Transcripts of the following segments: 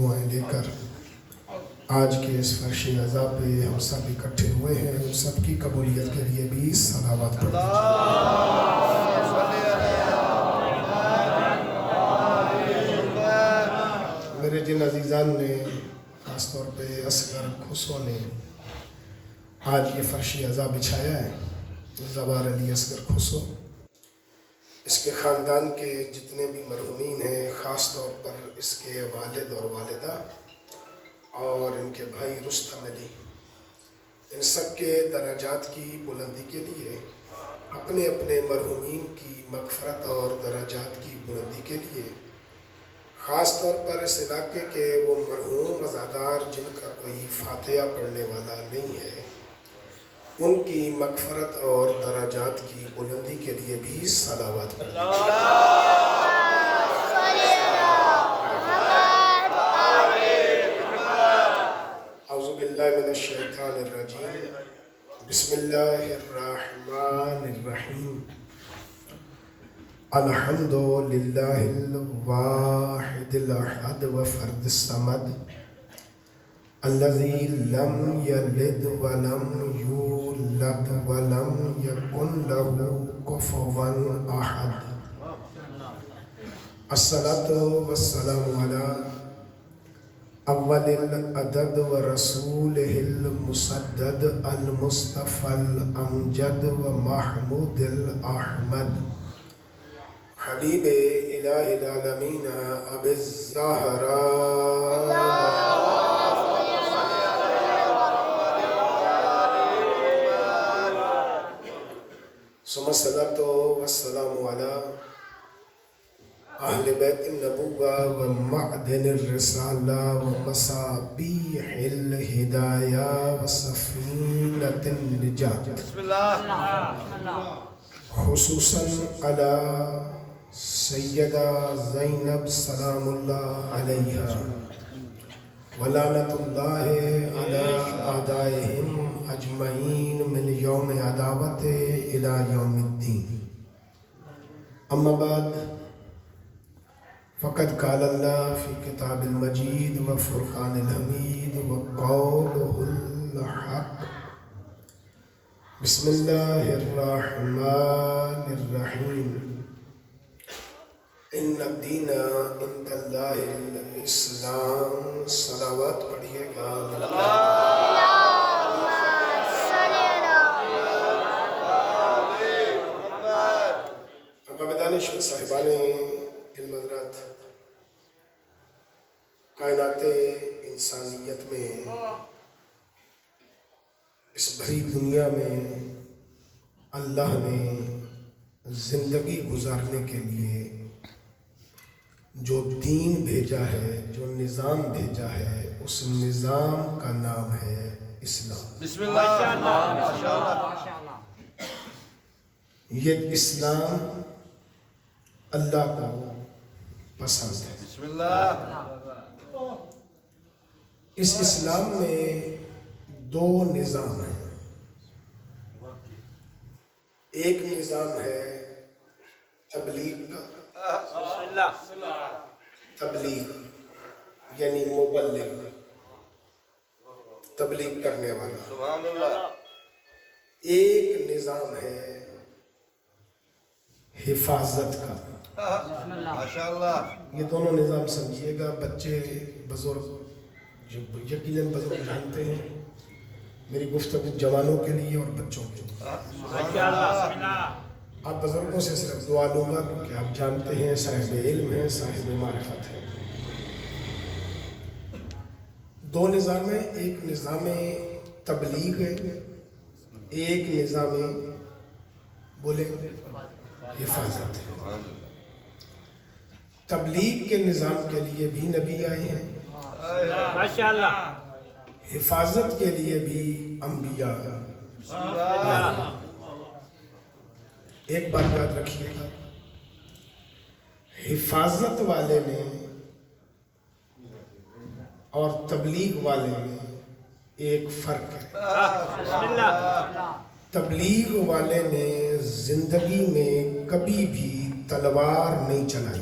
دعائیں لے کر آج کے اس فرش عزا پہ ہم سب اکٹھے ہوئے ہیں، ان سب کی قبولیت کے لیے بھی صلوات پڑھ میرے جن عزیزان نے، خاص طور پہ اصغر خسرو نے آج یہ فرش عزا بچھایا ہے، زوار علی اصغر خسرو، اس کے خاندان کے جتنے بھی مرحومین ہیں، خاص طور پر اس کے والد اور والدہ اور ان کے بھائی رستم علی، ان سب کے درجات کی بلندی کے لیے، اپنے اپنے مرحومین کی مغفرت اور درجات کی بلندی کے لیے، خاص طور پر اس علاقے کے وہ مرحوم عزادار جن کا کوئی فاتحہ پڑھنے والا نہیں ہے، ان کی مغفرت اور درجات کی بلندی کے لیے بھی صلوات پڑھیں۔ اعوذ باللہ من الشیطان الرجیم، بسم اللہ الرحمن الرحیم، الحمد للہ الواحد الاحد وفرد الصمد الذي لم يلد ولم يولد ولم يكن له كفوا احد، الصلاة والسلام على اول العدد ورسوله المسدد المصطفى الامجد ومحمود الاحمد حبیب الہ العالمین ابی الزہراء ثم الصلاة والسلام علی اہل بیت النبوہ ومعدن الرسالہ ومصابیح الہدایہ وسفینۃ النجات، خصوصاً علی سیدہ زینب سلام اللہ علیہا ولعنت اللہ علی اعدائہم اجمعین من یوم عداوت الی یوم الدین، اما بعد فقد قال اللہ فی کتاب المجید وفرقان الحمید وقولہ الحق، بسم اللہ الرحمن الرحیم، ان الدین عند اللہ الاسلام، صلوات پڑھیے گا۔ ابا دانش صاحبان علم حضرات، کائنات انسانیت میں، اس بھری دنیا میں اللہ نے زندگی گزارنے کے لیے جو دین بھیجا ہے، جو نظام بھیجا ہے، اس نظام کا نام ہے اسلام۔ بسم اللہ۔ یہ اسلام اللہ کو پسند ہے۔ بسم اللہ۔ اس اسلام میں دو نظام ہیں، ایک نظام ہے تبلیغ کا، تبلیغ یعنی مبلغ، تبلیغ کرنے والا، ایک نظام ہے حفاظت کا۔ یہ دونوں نظام سمجھیے گا، بچے بزرگ جو یقیناً بزرگ جانتے ہیں، میری گفتگو جوانوں کے لیے اور بچوں کے لیے۔ آپ بزرگوں سے صرف دعا لوں گا کیونکہ آپ جانتے ہیں، صاحب علم ہیں، صاحب معرفت ہیں۔ دو نظام ہیں، ایک نظام تبلیغ ہے، ایک نظام بولے حفاظت ہے۔ تبلیغ کے نظام کے لیے بھی نبی آئے ہیں، حفاظت کے لیے بھی انبیاء آئے ہیں۔ ایک بات یاد رکھیے گا، حفاظت والے میں اور تبلیغ والے میں ایک فرق ہے۔ تبلیغ والے نے زندگی میں کبھی بھی تلوار نہیں چلائی،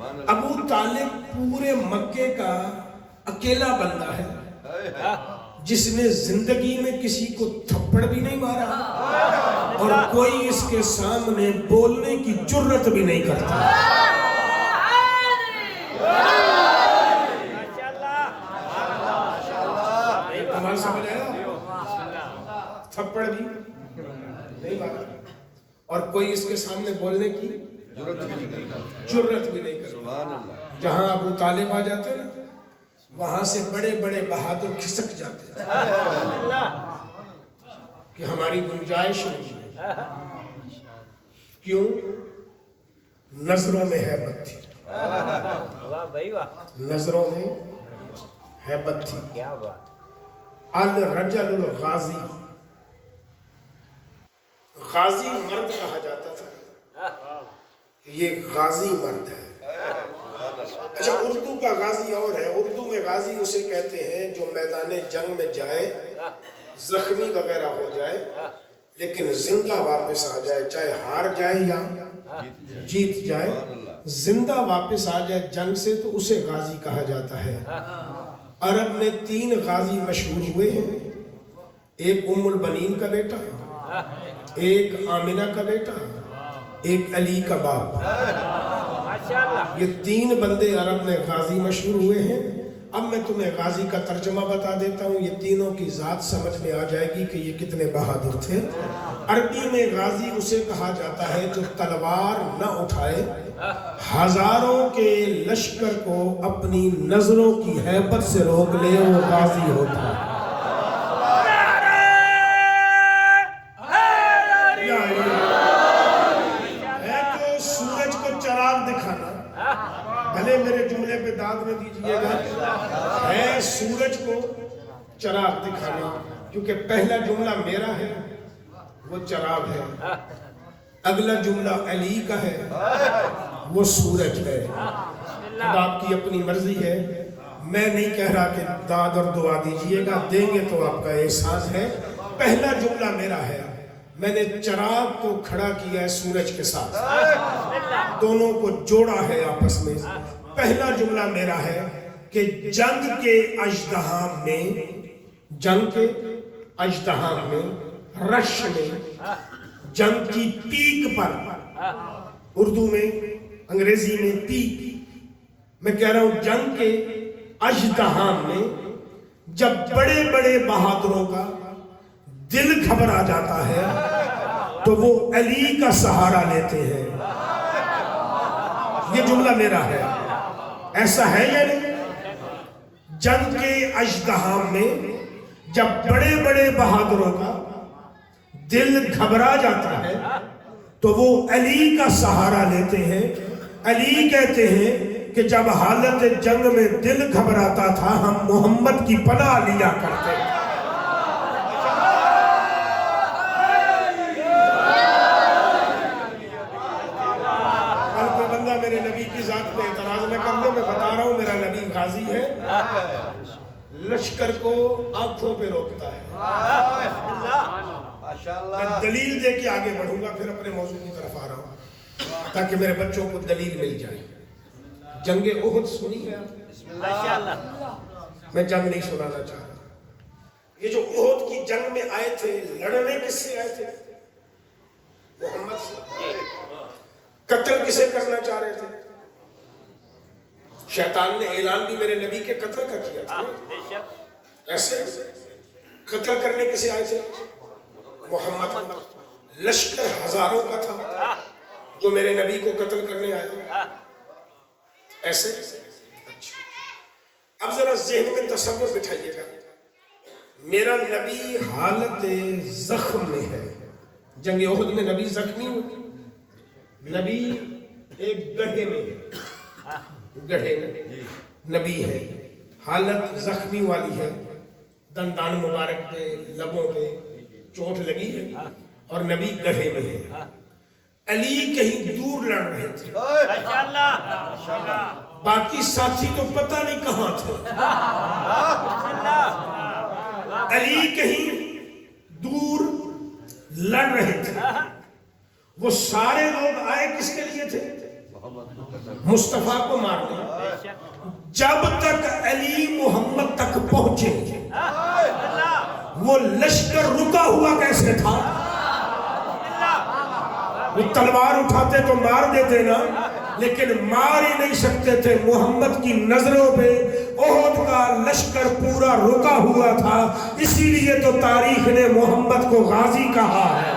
ابو طالب پورے مکے کا اکیلا بندہ ہے جس نے زندگی میں کسی کو تھپڑ بھی نہیں مارا اور کوئی اس کے سامنے بولنے کی جرت بھی نہیں کرتا. سمجھ آیا؟ تھپڑ بھی نہیں مارا اور کوئی اس کے سامنے بولنے کی جرت بھی نہیں کرتا. جہاں ابو طالب آ جاتے نا وہاں سے بڑے بڑے بہادر کھسک جاتے کہ ہماری گنجائش نہیں ہے. کیوں؟ نظروں میں ہیبت تھی. نظروں میں ہیبت تھی. الرجل الغازی، غازی مرد کہا جاتا تھا. یہ غازی مرد ہے. اچھا اردو کا غازی اور ہے. اردو میں غازی اسے کہتے ہیں جو میدان جنگ میں جائے زخمی وغیرہ ہو جائے لیکن زندہ واپس آ جائے، چاہے ہار جائے یا جیت جائے، زندہ واپس آ جائے جنگ سے تو اسے غازی کہا جاتا ہے. عرب میں 3 غازی مشہور ہوئے ہیں. ایک ام البنین کا بیٹا، ایک آمنہ کا بیٹا، ایک علی کا باپ. یہ 3 بندے عرب میں غازی مشہور ہوئے ہیں. اب میں تمہیں غازی کا ترجمہ بتا دیتا ہوں، یہ تینوں کی ذات سمجھ میں آ جائے گی کہ یہ کتنے بہادر تھے. عربی میں غازی اسے کہا جاتا ہے جو تلوار نہ اٹھائے، ہزاروں کے لشکر کو اپنی نظروں کی ہیبت سے روک لے، وہ غازی ہوتا ہے. سورج کو چراغ دکھانا، بھلے میرے جملے پہ داد نہ دیجئے گا، ہے سورج کو چراغ دکھانا، کیونکہ پہلا جملہ میرا ہے وہ چراغ ہے، اگلا جملہ علی کا ہے وہ سورج ہے. اب آپ کی اپنی مرضی ہے. میں نہیں کہہ رہا کہ داد اور دعا دیجئے گا، دیں گے تو آپ کا احساس ہے. پہلا جملہ میرا ہے. میں نے چراغ کو کھڑا کیا ہے سورج کے ساتھ، دونوں کو جوڑا ہے آپس میں. پہلا جملہ میرا ہے کہ جنگ کے اژدہام میں، جنگ کے اژدہام میں، رش میں، جنگ کی پیک پر، اردو میں انگریزی میں پیک، میں کہہ رہا ہوں جنگ کے اژدہام میں جب بڑے بڑے بہادروں کا دل گھبرا جاتا ہے تو وہ علی کا سہارا لیتے ہیں. یہ جملہ میرا ہے. ایسا ہے یا نہیں؟ جنگ کے اژدہام میں جب بڑے بڑے بہادروں کا دل گھبرا جاتا ہے تو وہ علی کا سہارا لیتے ہیں. علی کہتے ہیں کہ جب حالت جنگ میں دل گھبراتا تھا ہم محمد کی پناہ لیا کرتے تھے. میرے نبی کی ذات پہ اعتراض نہ کر دے، میں بتا رہا ہوں میرا نبی غازی ہے، لشکر کو آنکھوں پہ روکتا ہے. میں دلیل دے کے آگے بڑھوں گا، پھر اپنے موضوع کی طرف آ رہا ہوں تاکہ میرے بچوں کو دلیل مل جائے. جنگ احد سنی ہے آپ؟ میں جنگ نہیں سنانا چاہ رہا. یہ جو احد کی جنگ میں آئے تھے، لڑنے کس سے آئے تھے؟ محمد سے. قتل کسے کرنا چاہ رہے تھے؟ شیطان نے اعلان بھی میرے نبی کے قتل کا کیا تھا. ایسے قتل کرنے کسے آئے تھے؟ محمد. لشکر ہزاروں کا تھا جو میرے نبی کو قتل کرنے آئے. ایسے اب ذرا ذہن میں تصور بٹھائیے گا. میرا نبی حالت زخم میں ہے. جنگ احد میں نبی زخمی ہوئی. نبی ایک گڑھے میں ہے، گڑھے میں نبی ہے، حالت زخمی والی ہے، دندان مبارک پہ، لبوں پہ چوٹ لگی ہے اور نبی گڑھے میں ہے. علی کہیں دور لڑ رہے تھے، باقی ساتھی تو پتہ نہیں کہاں تھے. علی کہیں دور لڑ رہے تھے. وہ سارے لوگ آئے کس کے لیے تھے؟ مصطفیٰ کو مار دیں، جب تک علی محمد تک پہنچے وہ لشکر رکا ہوا کیسے تھا؟ وہ تلوار اٹھاتے تو مار دیتے نا، لیکن مار ہی نہیں سکتے تھے۔ محمد کی نظروں پہ احد کا لشکر پورا رکا ہوا تھا، اسی لیے تو تاریخ نے محمد کو غازی کہا ہے۔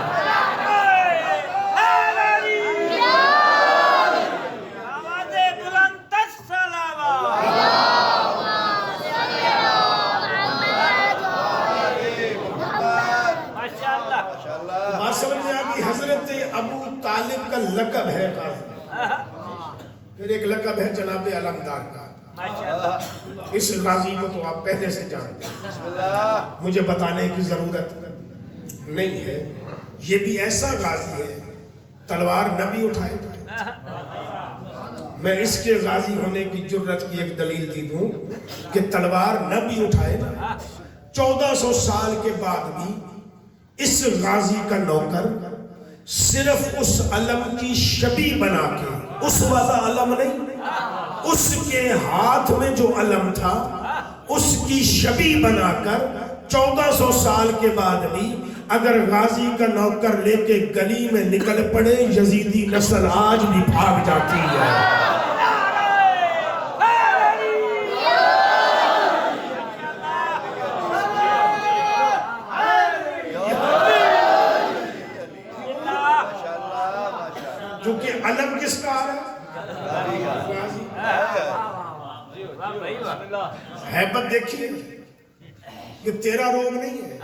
بات سمجھ میں آ گئی؟ حضرت ابو طالب کا لقب ہے غازی، پھر ایک لقب ہے جناب علمدار کا۔ اس غازی کو تو آپ پہلے سے جانتے ہیں، مجھے بتانے کی ضرورت نہیں ہے۔ یہ بھی ایسا غازی ہے تلوار نہ بھی اٹھائے۔ میں اس کے غازی ہونے کی جرت کی ایک دلیل دی دوں کہ تلوار نہ بھی اٹھائے نا، 1400 سال کے بعد بھی اس غازی کا نوکر صرف اس علم کی شبیہ بنا کے، اس والا علم نہیں، اس کے ہاتھ میں جو علم تھا اس کی شبیہ بنا کر 1400 سال کے بعد بھی اگر غازی کا نوکر لے کے گلی میں نکل پڑے، یزیدی نسل آج بھی بھاگ جاتی ہے۔ جو کہ علم کس کا ہے؟ حیبت دیکھیے کہ تیرا روگ نہیں ہے،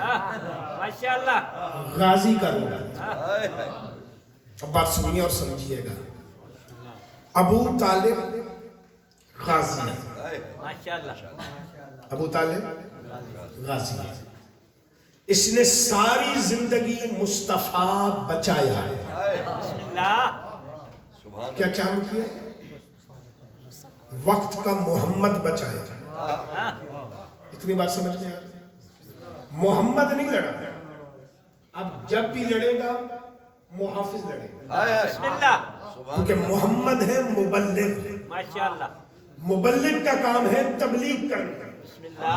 غازی کا روگ ہے۔ اب بات سنیے اور سمجھیے گا۔ ابو طالب غازی ہے، ابو طالب غازی ہے، اس نے ساری زندگی مصطفیٰ بچایا ہے۔ کیا کام کیا؟ وقت کا محمد بچایا۔ اتنی بات سمجھ میں آ گئی؟ محمد نہیں لڑا، اب جب بھی لڑے گا محافظ لڑے گا، کیونکہ محمد ہے مبلغ۔ مبلغ کا کام ہے تبلیغ کرنا،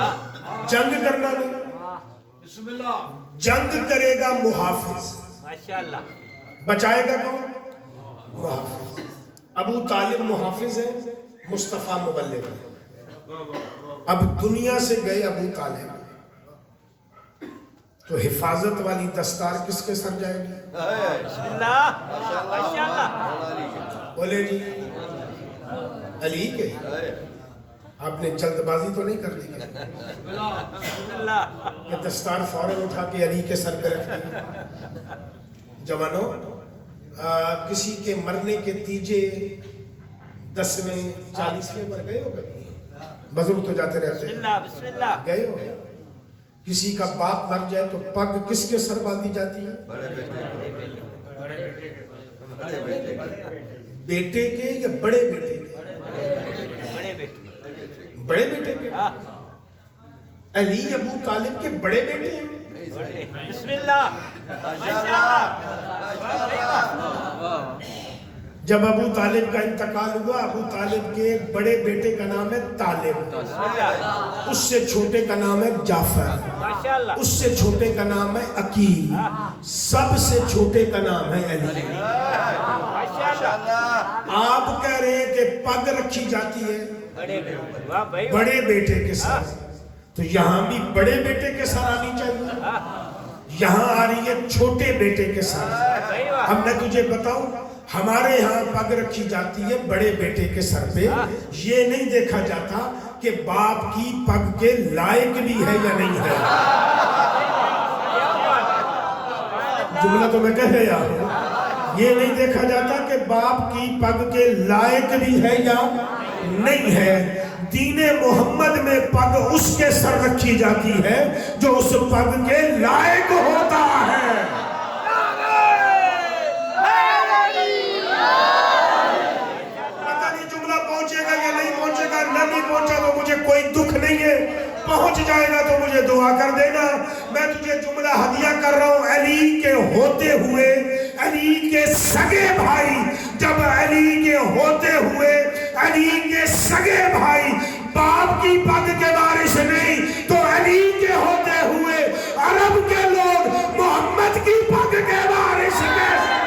جنگ کرنا نہیں۔ جنگ کرے گا محافظ، بچائے گا کون؟ محافظ۔ ابو طالب محافظ ہے، مصطفیٰ مبلغ ہے۔ اب دنیا سے گئے ابو طالب تو حفاظت والی دستار کس کے سر جائے گی؟ بولے جی علی کے۔ آپ نے جلد بازی تو نہیں کر لی کہ دستار فوراً اٹھا کے علی کے سر پہ رکھ دی؟ جوانوں، کسی کے مرنے کے تیجے 10ویں 40ویں پر گئے ہو کبھی؟ بزرگ تو جاتے رہتے ہیں، گئے ہو؟ کسی کا باپ مر جائے تو پگ کس کے سر باندھی جاتی ہے؟ بیٹے کے یا بڑے بیٹے کے؟ بڑے بیٹے کے۔ علی ابو طالب کے بڑے بیٹے ہیں۔ بسم اللہ۔ جب ابو طالب کا انتقال ہوا، ابو طالب کے ایک بڑے بیٹے کا نام ہے طالب، اس سے چھوٹے کا نام ہے جعفر، اس سے چھوٹے کا نام ہے عقیل، سب سے چھوٹے کا نام ہے علی۔ آپ کہہ رہے ہیں کہ پگ رکھی جاتی ہے بڑے بیٹے کے ساتھ، تو یہاں بھی بڑے بیٹے کے ساتھ آنی چاہیے، یہاں آ رہی ہے چھوٹے بیٹے کے ساتھ۔ اب میں تجھے بتاؤں، ہمارے یہاں پگ رکھی جاتی ہے بڑے بیٹے کے سر پہ، یہ نہیں دیکھا جاتا کہ باپ کی پگ کے لائق بھی ہے یا نہیں ہے۔ جملہ تو میں کہہ رہا ہوں، یہ نہیں دیکھا جاتا کہ باپ کی پگ کے لائق بھی ہے یا نہیں ہے۔ دین محمد میں پگ اس کے سر رکھی جاتی ہے جو اس پگ کے لائق ہوتا ہے۔ پتہ نہیں جملہ پہنچے گا یا نہیں پہنچے گا، نہیں پہنچا تو مجھے کوئی دکھ نہیں ہے، پہنچ جائے گا تو مجھے دعا کر دینا۔ میں تجھے جملہ ہدیہ کر رہا ہوں، علی کے ہوتے ہوئے علی کے سگے بھائی جب علی کے ہوتے ہوئے علی کے سگے بھائی باپ کی پگ کے وارث نہیں تو علی کے ہوتے ہوئے عرب کے لوگ محمد کی پگ کے وارث کیسے؟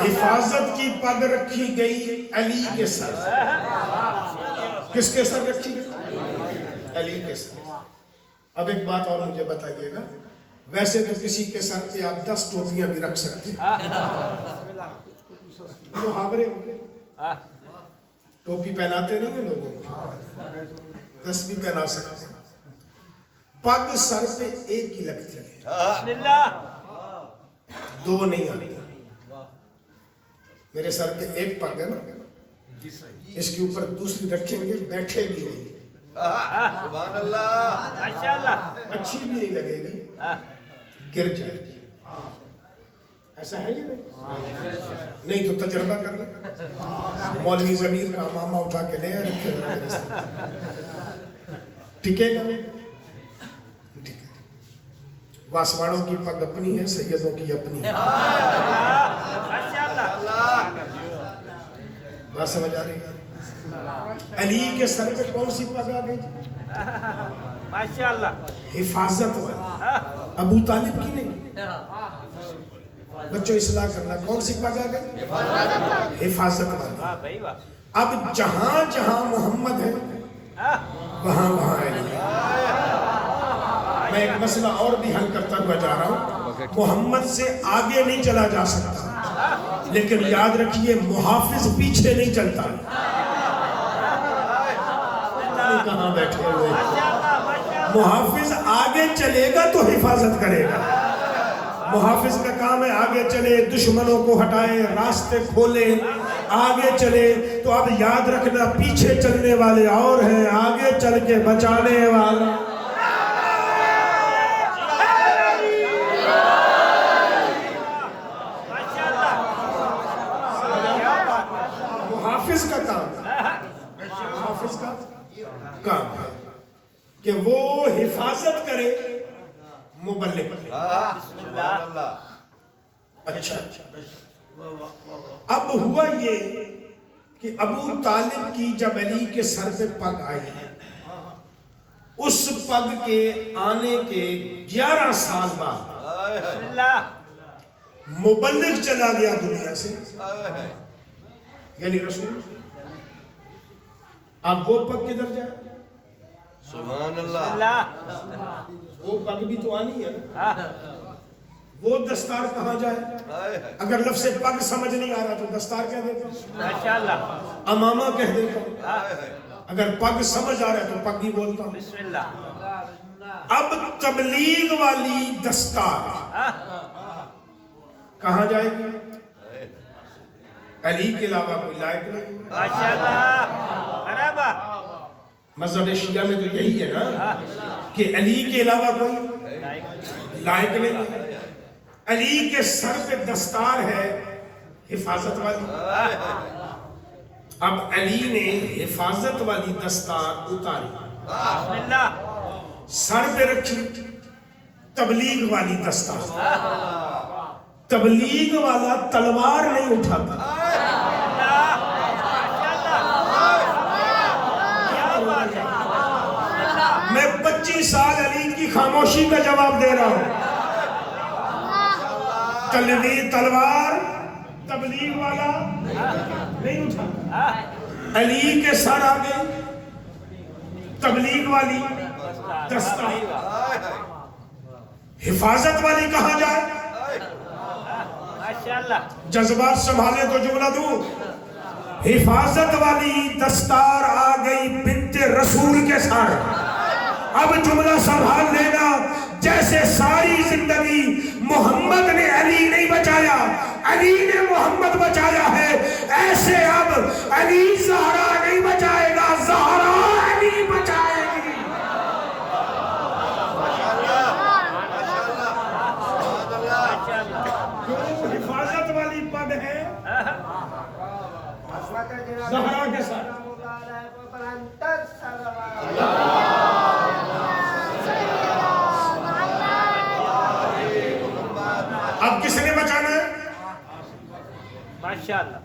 حفاظت کی پگ رکھی گئی علی کے سر، کس کے سر رکھی گئی؟ علی کے سر۔ اب ایک بات اور مجھے بتائیے گا، ویسے تو کسی کے سر پہ آپ 10 ٹوپیاں بھی رکھ سکتے ہیں، محاورے ہوں گے، ٹوپی پہناتے نہیں ہیں لوگوں کو، 10 بھی پہنا سکتے ہیں، پگ سر پہ ایک ہی لگتی ہے، 2 نہیں آتی۔ میرے سر پہ ایک پگ ہے نا، اس کے اوپر دوسری رکھیں گے، بیٹھے بھی نہیں، سبحان اللہ، اچھی بھی نہیں لگے گی، گر جائے گی۔ ایسا ہے یہ نہیں تو تجربہ کر لیں، مولوی ضمیر کا ماما اٹھا کے لے رکھے ٹکے گا، واسوانوں کی پگ اپنی ہے، سیدوں کی اپنی ہے، بات سمجھ آ رہی ہے؟ علی کے سر پہ کون سی پگ آ گئی؟ ماشاءاللہ، حفاظت والی، ابو طالب کی نہیں، بچوں اصلاح کرنا، کون سی پگ آ گئی؟ حفاظت والی۔ اب جہاں جہاں محمد ہے وہاں وہاں علی ہے۔ میں ایک مسئلہ اور بھی حل کرتا ہوا جا رہا ہوں، محمد سے آگے نہیں چلا جا سکتا، لیکن یاد رکھیے محافظ پیچھے نہیں چلتا۔ کہاں بیٹھے ہوئے، محافظ آگے چلے گا تو حفاظت کرے گا، محافظ کا کام ہے آگے چلے، دشمنوں کو ہٹائے، راستے کھولے، آگے چلے۔ تو اب یاد رکھنا پیچھے چلنے والے اور ہیں، آگے چل کے بچانے والے محافظ کا کام ہے، محافظ کا کام ہے کہ وہ حفاظت کرے مبلغ۔ اچھا اب ہوا یہ کہ ابو طالب کی جب علی کے سر پہ پگ آئی، اس پگ کے آنے کے 11 سال بعد مبلغ چلا گیا دنیا سے، یعنی رسول۔ اب وہ پگ کدھر جائے؟ سبحان اللہ، وہ پگ بھی تو آنی ہے نا، وہ دستار کہاں جائے؟ اگر لفظ پگ سمجھ نہیں آ رہا تو دستار کہہ دیتا ہوں، امامہ کہہ دیتا ہوں، اگر پگ سمجھ آ رہا ہے تو پگ ہی بولتا ہوں۔ اب تبلیغ والی دستار کہاں جائے گی؟ علی کے علاوہ کوئی لائق نہیں۔ مذہب شیعہ میں تو یہی ہے نا کہ علی کے علاوہ کوئی لائق نہیں ہے۔ علی کے سر پہ دستار ہے حفاظت والی، اب علی نے حفاظت والی دستار اتاری، سر پہ رکھی تبلیغ والی دستار۔ تبلیغ والا تلوار نہیں اٹھاتا، میں 25 سال علی کی خاموشی کا جواب دے رہا ہوں، تلوار تبلیغ والا نہیں اٹھاتا، علی کے سر آگے تبلیغ والی دستار۔ حفاظت والی کہاں جائے؟ جذبات سنبھالے تو جملہ دوں، حفاظت والی دستار آ گئی بنت رسول کے ساتھ۔ اب جملہ سنبھال لینا، جیسے ساری زندگی محمد نے علی نہیں بچایا، علی نے محمد بچایا ہے، ایسے اب علی حفاظت والی پگ ہے زہرا کے ساتھ. اب کس نے بچانا ہے؟ ماشاءاللہ.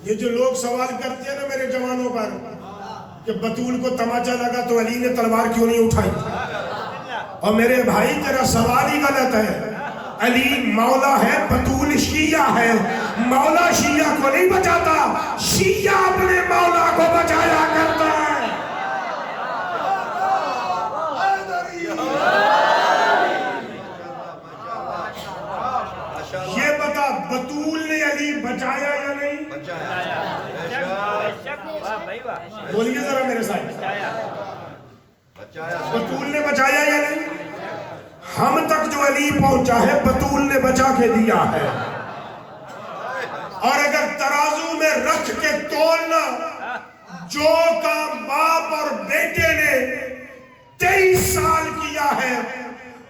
یہ جو لوگ سوال کرتے ہیں نا میرے جوانوں پر کہ بطول کو تماچا لگا تو علی نے تلوار کیوں نہیں اٹھائی، اور میرے بھائی تیرا سوال ہی غلط ہے. علی مولا ہے، بطول شیعہ ہے. مولا شیعہ کو نہیں بچاتا، شیعہ اپنے مولا کو بچایا کرتا ہے. یہ بتا بطول نے علی بچایا یا نہیں؟ بولیے ذرا میرے ساتھ، بطول نے بچایا یا نہیں؟ ہم تک جو علی پہنچا ہے بطول نے بچا کے دیا ہے. اور اگر ترازو میں رکھ کے تولنا، جو کام باپ اور بیٹے نے 23 سال کیا ہے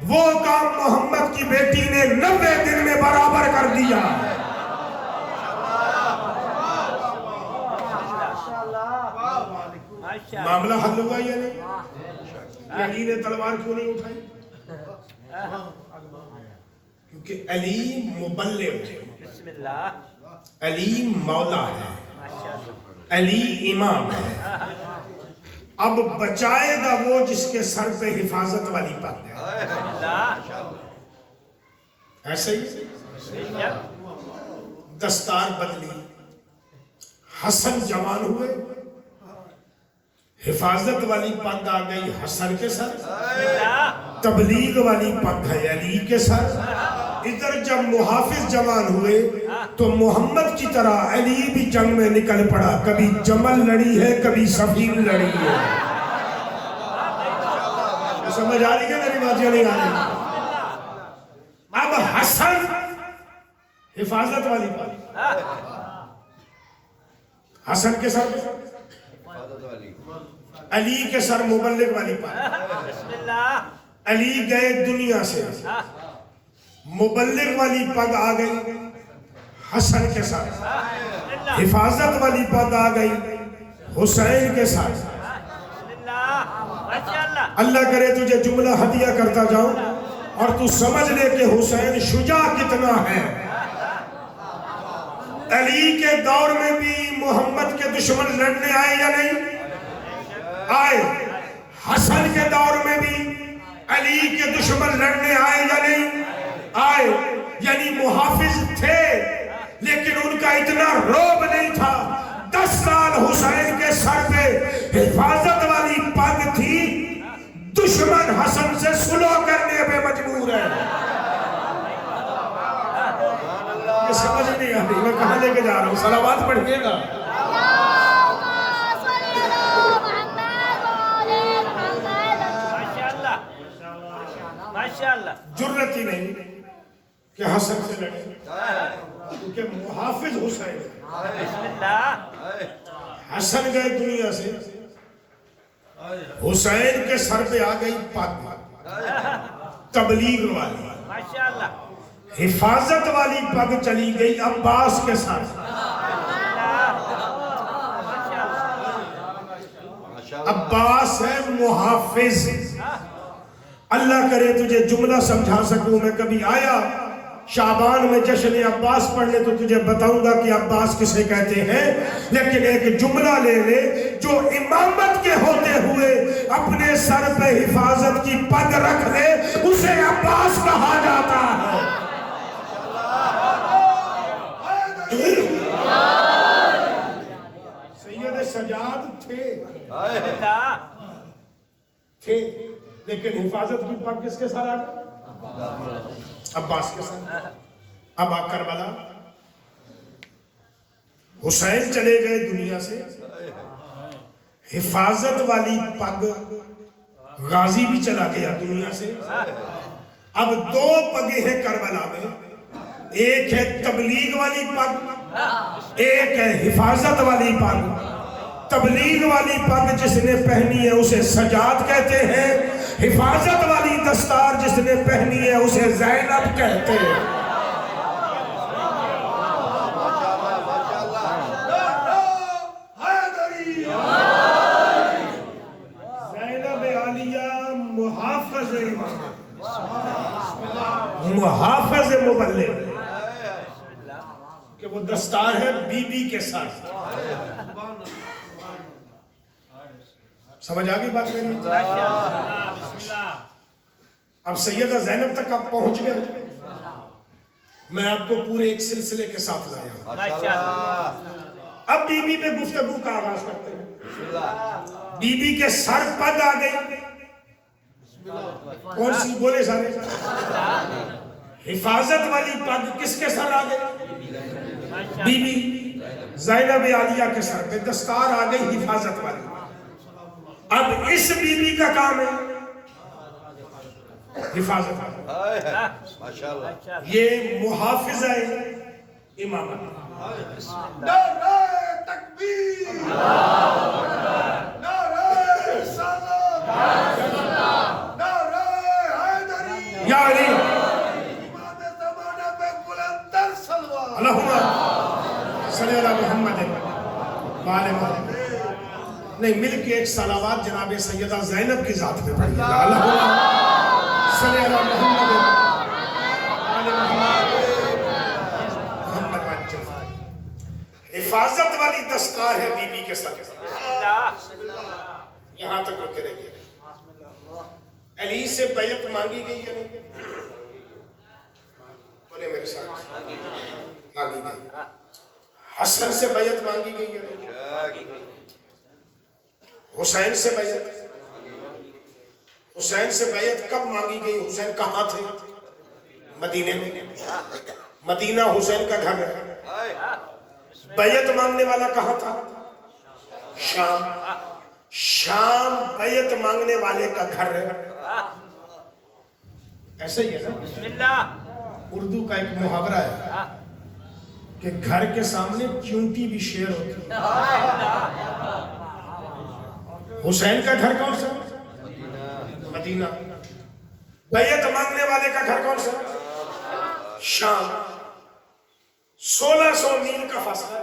وہ کام محمد کی بیٹی نے 90 دن میں برابر کر دیا. معاملہ حل ہوا یا نہیں؟ علی نے تلوار کیوں نہیں اٹھائی؟ کیونکہ علی مبلغ ہے، بسم اللہ. علی مولا ہے، علی امام ہے. اب بچائے گا وہ جس کے سر پہ حفاظت والی پگ ہے. ایسے ہی دستار بدلی، حسن جوان ہوئے، حفاظت والی پگ آ گئی حسن کے سر، تبلیغ والی پگ ہے علی کے سر. ادھر جب محافظ جوان ہوئے تو محمد کی طرح علی بھی جنگ میں نکل پڑا. کبھی جمل لڑی ہے، کبھی سفین لڑی ہے. سمجھ آ رہی ہے میری بات یا نہیں آ رہی؟ اب حسن حفاظت والی پگ، حسن کے سر علی کے سر مبلغ والی پگ. علی گئے دنیا سے، مبلغ والی پگ آ گئی حسن کے ساتھ، حفاظت والی پگ آ گئی حسین کے ساتھ. اللہ کرے تجھے جملہ ہدیہ کرتا جاؤں اور تو سمجھ لے کہ حسین شجاع کتنا ہے. علی کے دور میں بھی محمد کے دشمن لڑنے آئے یا نہیں آئے؟ حسن کے دور میں بھی علی کے دشمن لڑنے آئے یا نہیں آئے؟ یعنی محافظ تھے لیکن ان کا اتنا روب نہیں تھا. 10 سال حسین کے سر پہ حفاظت والی پگ تھی، دشمن حسن سے صلح کرنے پہ مجبور ہے. یہ سمجھ نہیں آتی میں کہاں لے کے جا رہا ہوں؟ صلوات پڑھیے گا. جرت ہی نہیں کہ حسن سے لڑے کیونکہ محافظ حسین. حسن گئے دنیا سے، حسین کے سر پہ آ گئی پگ تبلیغ والی. حفاظت والی پگ چلی گئی عباس کے ساتھ. عباس ہے محافظ. اللہ کرے تجھے جملہ سمجھا سکوں. میں کبھی آیا شعبان میں جشن عباس پڑھنے تو تجھے بتاؤں گا کہ عباس کسے کہتے ہیں، لیکن ایک جملہ لے لے جو امامت کے ہوتے ہوئے اپنے سر پہ حفاظت کی پگ رکھ لے اسے عباس کہا جاتا ہے. سید سجاد تھے لیکن حفاظت کی پگ کس کے ساتھ آ گئی؟ عباس کے ساتھ. اب آ کربلا حسین چلے گئے دنیا سے، حفاظت والی پگ غازی بھی چلا گیا دنیا سے. اب 2 پگیں ہیں کربلا میں، ایک ہے تبلیغ والی پگ، ایک ہے حفاظت والی پگ. تبلیغ والی پگ جس نے پہنی ہے اسے سجاد کہتے ہیں، حفاظت والی دستار جس نے پہنی ہے اسے زینب کہتے ہیں۔ زینب عالیہ محافظ امام، محافظ مبلغ، کہ وہ دستار ہے بی بی کے ساتھ۔ سمجھ آگئی بات میری؟ اب سیدہ زینب تک آپ پہنچ گئے، میں آپ کو پورے ایک سلسلے کے ساتھ لایا ہوں۔ اب بی بی پہ گفتگو کا آغاز کرتے ہیں۔ بی بی کے سر پد آ گئی، کون سی بولے سارے؟ حفاظت والی پگ کس کے سر آ گئی؟ بی بی زینب عالیہ کے سر پہ دستار آ گئی حفاظت والی۔ اب اس بی بی کا کام ہے حفاظت والی، یہ محافظہ امامت۔ نعرہ تکبیر، نعرہ رسالت، نعرہ حیدری، یا علی امام زمانہ پہ بلند تر سلوات، اللہم صلی اللہ محمد وآلہ محمد۔ نہیں، مل کے ایک صلوات جناب سیدہ زینب کی ذات میں پڑھیے گا، اللہم صلی اللہ محمد وآلہ محمد۔ حفاظت والی دستار ہے بی بی کے ساتھ، یہاں تک رکے رہیے۔ علی سے بیعت مانگی گئی ہے نہیں؟ بولے میرے ساتھ، مانگی گئی۔ حسن سے بیعت مانگی گئی ہے نہیں؟ حسین سے بیعت، حسین سے بیعت کب مانگی گئی؟ حسین کہاں تھے؟ مدینے میں، مدینہ حسین کا گھر ہے۔ بیعت مانگنے والا کہاں تھا؟ شام، شام بیعت مانگنے والے کا گھر ہے۔ ایسے ہی ہے نا؟ اردو کا ایک محاورہ ہے کہ گھر کے سامنے چونٹی بھی شیر ہوتی ہے۔ حسین کا گھر کون سا؟ مدینہ۔ بیعت مانگنے والے کا گھر کون سا؟ شام۔ 1600 میل کا فاصلہ۔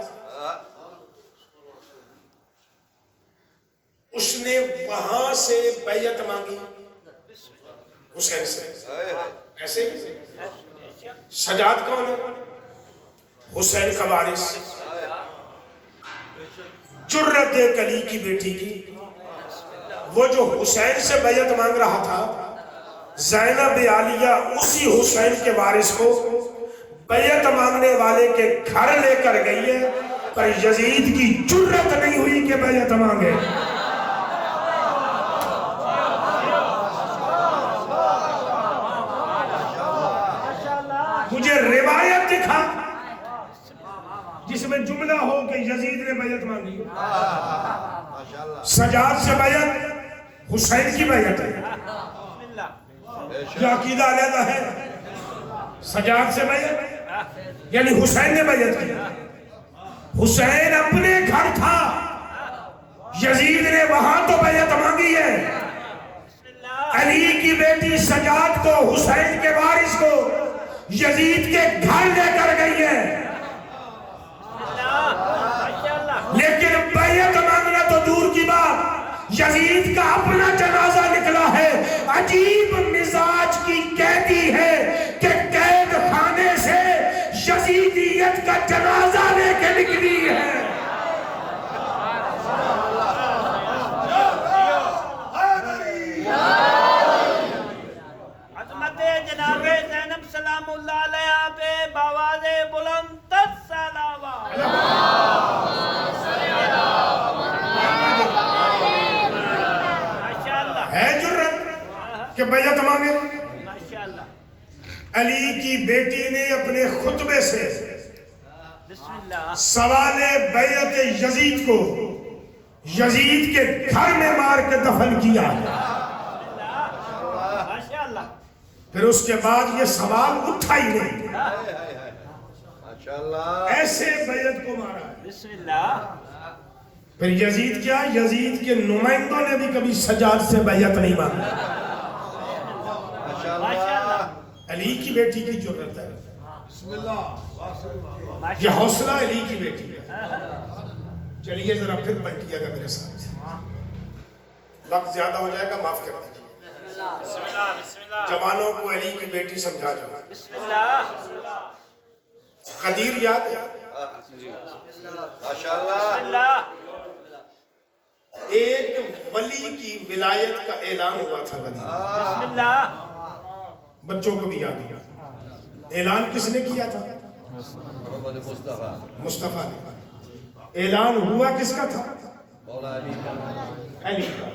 اس نے وہاں سے بیعت مانگی حسین سے، ایسے ہی۔ سجاد کون ہے؟ حسین کا وارث، جرت ایک علی کی بیٹی کی۔ وہ جو حسین سے بیعت مانگ رہا تھا، زینب عالیہ اسی حسین کے وارث کو بیعت مانگنے والے کے گھر لے کر گئی ہے، پر یزید کی جرت نہیں ہوئی کہ بیعت مانگے۔ مجھے روایت دکھا جس میں جملہ ہو کہ یزید نے بیعت مانگی۔ سجاد سے بیعت حسین کی بیعت ہے، یہ عقیدہ علیحدہ ہے۔ سجاد سے بیعت یعنی حسین نے بیعت کی۔ حسین اپنے گھر تھا، یزید نے وہاں تو بیعت مانگی ہے۔ علی کی بیٹی سجاد کو، حسین کے وارث کو یزید کے گھر لے کر گئی ہے، لیکن بیعت مانگنا تو دور کی بات، یزید کا اپنا جنازہ نکلا ہے۔ عجیب مزاج کی قیدی ہے کہ قید خانے سے یزیدیت کا جنازہ لے کے نکلی ہے۔ عظمت جناب زینب سلام اللہ علیہ پہ باواز بلند تر صلوات۔ ہے جرت کہ بیعت مانگے؟ علی کی بیٹی نے اپنے خطبے سے سوال بیعت یزید کو یزید کے گھر میں مار کے دفن کیا، پھر اس کے بعد یہ سوال اٹھا ہی نہیں، ایسے بیعت کو مارا ہے۔ پھر یزید کیا؟ یزید کے نمائندوں نے بھی کبھی سجاد سے بیعت نہیں مانگی۔ علی کی بیٹی کی جرت ہے، یہ حوصلہ علی کی بیٹی ہے۔ چلیے ذرا پھر پلٹیے گا میرے ساتھ، وقت زیادہ ہو جائے گا، معاف کر دیجیے۔ بسم اللہ بسم اللہ جوانوں کو علی کی بیٹی سمجھا جاؤ۔ بسم اللہ غدیر یاد ہے؟ بسم اللہ ایک ولی کی ولایت کا اعلان ہوا تھا غدیر، بسم اللہ بچوں کو بھی یاد ہے۔ اعلان کس نے کیا تھا؟ مصطفیٰ نے۔ اعلان ہوا کس کا تھا؟ علی کا۔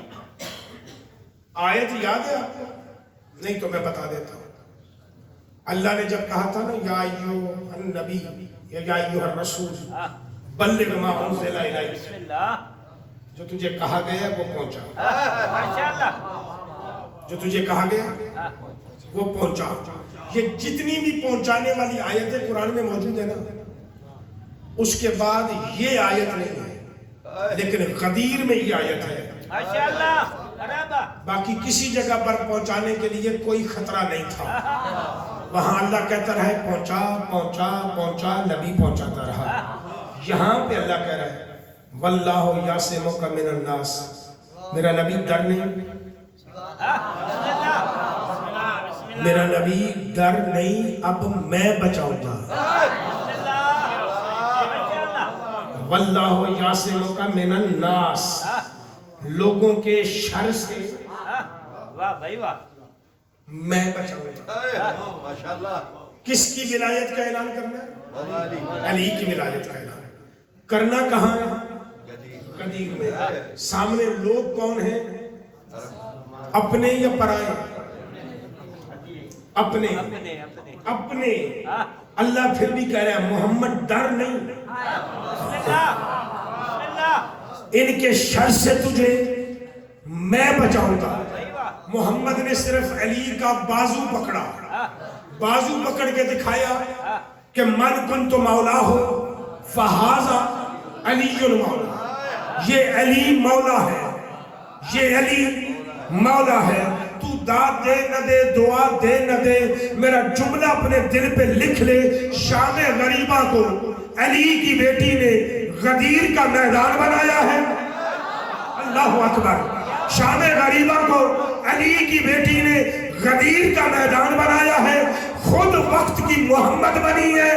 آیت یاد ہے آپ کو؟ نہیں تو میں بتا دیتا ہوں۔ اللہ نے جب کہا تھا نا یا ایھا النبی یا ایھا الرسول بلغ ما انزل الیک، بسم اللہ جو تجھے کہا گیا وہ پہنچا، ماشاءاللہ جو تجھے کہا گیا وہ پہنچا۔ یہ جتنی بھی پہنچانے والی آیتیں قرآن میں موجود ہیں نا، اس کے بعد یہ آیت نہیں ہے، لیکن غدیر میں یہ آیت ہے۔ ماشاءاللہ برابر باقی کسی جگہ پر پہنچانے کے لیے کوئی خطرہ نہیں تھا، وہاں اللہ کہتا رہا پہنچا پہنچا پہنچا، نبی پہنچاتا رہا۔ یہاں پہ اللہ کہہ رہا ہے واللہ یعصمک من الناس، میرا نبی ڈر نہیں، میرا نبی ڈر نہیں، اب میں بچاؤں گا۔ واللہ یعصمک من الناس، لوگوں کے شر سے واہ بھائی واہ میں بچاؤں گا۔ کس کی ولایت کا اعلان کرنا ہے؟ علی کی ولایت کا اعلان کرنا۔ کہاں ہے؟ غدیر میں۔ سامنے لوگ کون ہیں؟ اپنے یا پرائے؟ اپنے اپنے اپنے اپنے۔ اللہ پھر بھی کہہ رہا ہے محمد ڈر نہیں، بسم اللہ بسم اللہ ان کے شر سے تجھے میں بچاؤں گا۔ بھائی واہ محمد نے صرف علی کا بازو پکڑا، بازو پکڑ کے دکھایا کہ من کنت مولا ہو فہذا علی مولا، یہ علی مولا ہے، یہ علی مولا ہے۔ تو داد دے نہ دے، دعا دے نہ دے، میرا جملہ اپنے دل پہ لکھ لے، شام غریبہ کو علی کی بیٹی نے غدیر کا میدان بنایا ہے۔ اللہ اکبر۔ شام غریبہ کو علی کی بیٹی نے غدیر کا میدان بنایا ہے، خود وقت کی محمد بنی ہے،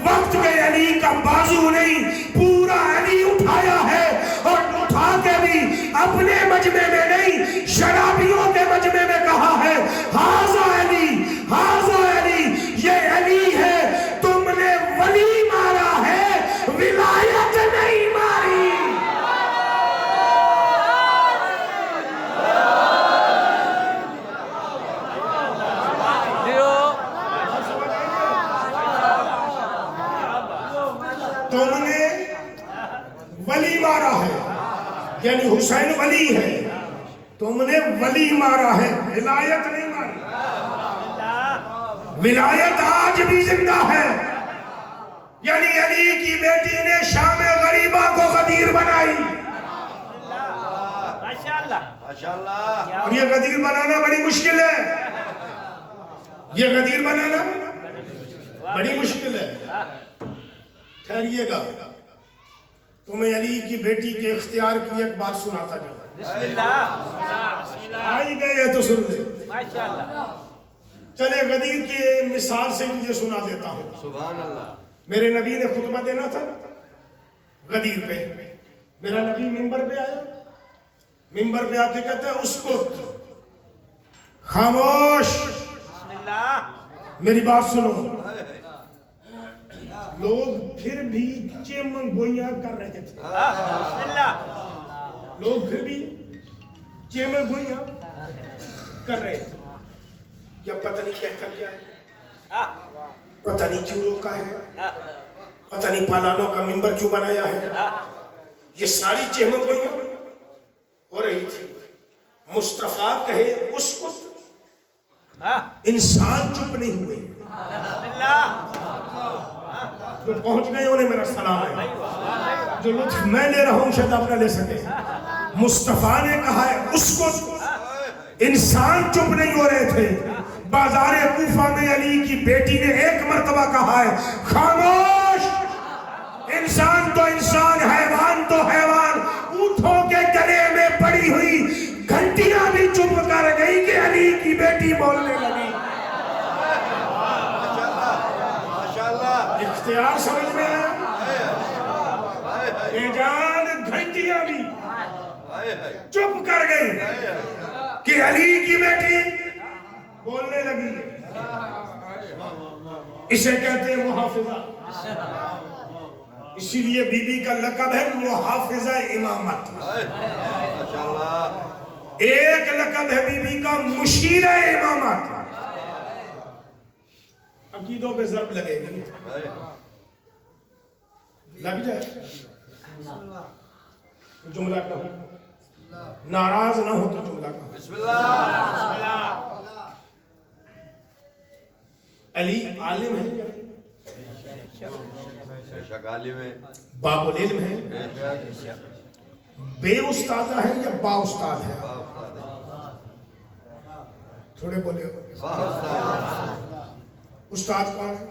وقت کے علی کا بازو نہیں، پورا علی اٹھایا ہے، اور اٹھا کے بھی اپنے مجمع میں نہیں، شرابیوں کے مجمع میں کہا ہے ہاذا علی، ہاذا علی، یہ علی ہے، تم نے ولی مارا ہے، ولایت نہیں ماری۔ تم نے ولی مارا ہے، یعنی حسین ولی ہے، تم نے ولی مارا ہے، ولایت نہیں ماری۔ ولایت آج بھی زندہ ہے، یعنی علی کی بیٹی نے شام غریبہ کو غدیر بنائی، ماشاءاللہ اور یہ غدیر بنانا بڑی مشکل ہے، یہ غدیر بنانا بڑی مشکل ہے۔ ٹھہریے گا، تمہیں علی کی بیٹی کے اختیار کی ایک بات سناتا جاؤں۔ بسم اللہ بسم اللہ آئی گئے ہیں تو سن لے۔ ماشاءاللہ چلے غدیر کی مثال سے مجھے سنا دیتا ہوں۔ سبحان اللہ۔ میرے نبی نے خطبہ دینا تھا غدیر پہ، میرا نبی ممبر پہ آیا، ممبر پہ آ کے کہتا ہے اسکت، خاموش، بسم اللہ میری بات سنو۔ لوگ پھر بھی چم گوئیاں کر رہے تھے، بسم اللہ لوگ پھر بھی چم گوئیاں کر رہے تھے، کیا پتہ نہیں کہتا کیا ہے، پتہ نہیں کیوں روکا ہے، پتہ نہیں پالانوں کا ممبر کیوں بنایا ہے، یہ ساری چم گوئیاں ہو رہی تھی۔ مصطفیٰ کہے اسکت، انسان چپ نہیں ہوئے، بسم اللہ جو پہنچ گئے انہیں میرا سلام ہے، جو لطف میں لے رہا ہوں شاید آپ نہ لے سکے۔ مصطفیٰ نے کہا ہے اسکت، انسان چپ نہیں ہو رہے تھے، بازار کوفہ میں علی کی بیٹی نے ایک مرتبہ کہا ہے خاموش، انسان تو انسان، حیوان تو حیوان، اونٹوں کے گلے میں پڑی ہوئی گھنٹیاں بھی چپ کر گئی کہ علی کی بیٹی بولنے لگی۔ اختیار سمجھ میں آیا، جان گھنٹیاں بھی چپ کر گئی کہ علی کی بیٹی بولنے لگی۔ اسے کہتے ہیں محافظہ، اسی لیے بی بی کا لقب ہے محافظہ امامت۔ ایک لقب ہے بی بی کا مشیرہ امامت۔ عقیدوں پہ ضرب لگے گی، لگ جائے جملہ کہو، ناراض نہ ہو تو جملہ کہو۔ بسم اللہ۔ علی عالم ہے، باب العلم ہے، بے استادہ ہے یا با استاد ہے؟ تھوڑے بولے استاد کون ہے؟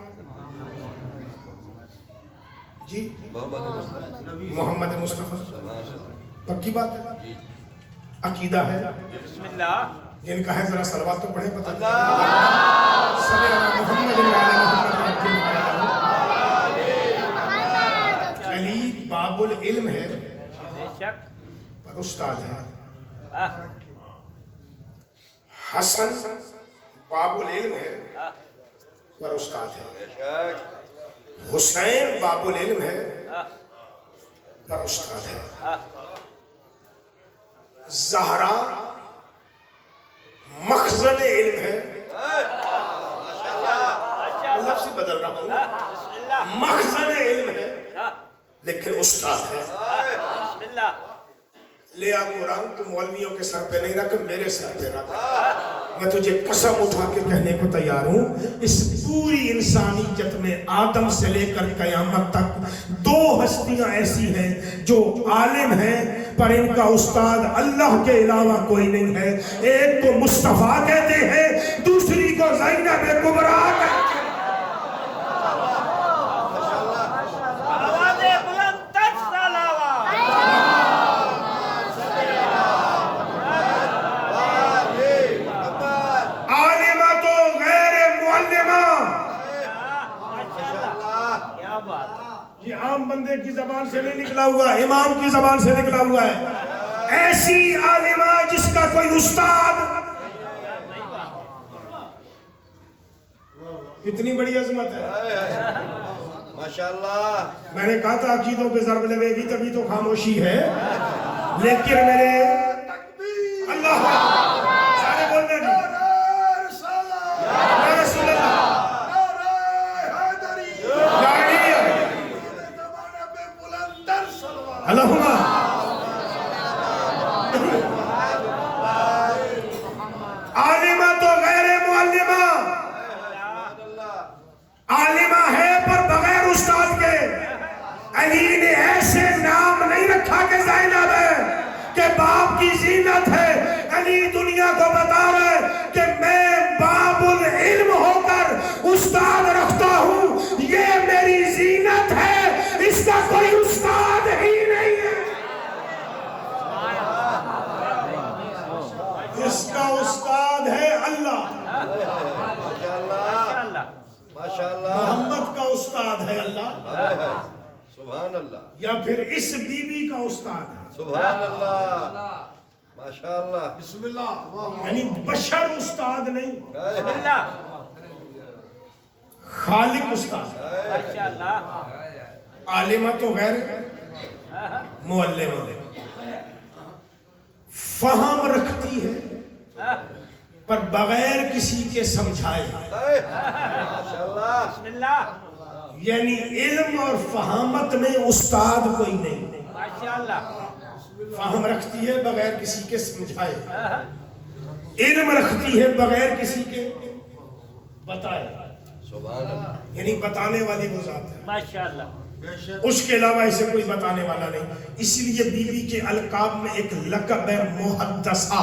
جی محمد مصطفیٰ، پکی بات ہے، عقیدہ ہے۔ بسم اللہ۔ جن کا ہے ذرا صلوات تو پڑھیں، پتہ صلی اللہ محمد علی باب العلم ہے پر استاد ہے، حسن باب العلم ہے پر استاد ہے، حسین باب العلم ہے پر استاد ہے، زہرا مخزن علم ہے، لفظ بدل رہا ہوں، مخزن علم ہے لیکن استاد ہے۔ لیا قرآن تو مولویوں کے سر پہ نہیں رکھ، میرے سر پہ رکھ۔ میں تجھے قسم اٹھا کے کہنے کو تیار ہوں، اس پوری انسانیت میں آدم سے لے کر قیامت تک دو ہستیاں ایسی ہیں جو عالم ہیں پر ان کا استاد اللہ کے علاوہ کوئی نہیں ہے۔ ایک کو مصطفیٰ کہتے ہیں، دوسری کو زینب کبریٰ کہتے ہیں۔ یہ عام بندے کی زبان سے نہیں نکلا ہوا، امام کی زبان سے نکلا ہوا ہے۔ ایسی عالمہ جس کا کوئی استاد، کتنی بڑی عظمت ہے ماشاءاللہ۔ میں نے کہا تھا عقیدوں پہ ضرب لگے گی تبھی تو خاموشی ہے، لیکن میرے اللہ سارے بولنے نہیں، اللہم عالمہ تو غیر معلمہ، عالمہ ہے پر بغیر استاد کے۔ علی نے ایسے نام نہیں رکھا کہ زینب ہے، کہ باپ کی زینت ہے۔ علی دنیا کو بتا رہا ہے کہ میں باب العلم ہو کر استاد رکھتا ہوں، یہ میری زینت ہے، اس کا کوئی استاد ہی نہیں ہے۔ اس کا استاد ہے اللہ، محمد کا استاد ہے اللہ، سبحان اللہ، یا پھر اس بی بی کا استاد ہے سبحان اللہ، ماشاءاللہ، بسم اللہ، یعنی بشر استاد نہیں، بسم اللہ، خالق استاد۔ ماشاءاللہ، عالمہ تو غیر معلمہ، فہم رکھتی ہے پر بغیر کسی کے سمجھائے، ماشاءاللہ، بسم اللہ، یعنی علم اور فہامت میں استاد کوئی نہیں۔ ماشاءاللہ، فہم رکھتی ہے بغیر کسی کے سمجھائے، علم رکھتی ہے بغیر کسی کے بتائے، سبحان اللہ، یعنی بتانے والی وہ ذات ہے، ماشاءاللہ، اس کے علاوہ اسے کوئی بتانے والا نہیں۔ اسی لیے بی بی کے القاب میں ایک لقب ہے محدثہ۔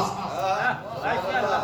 ماشاءاللہ،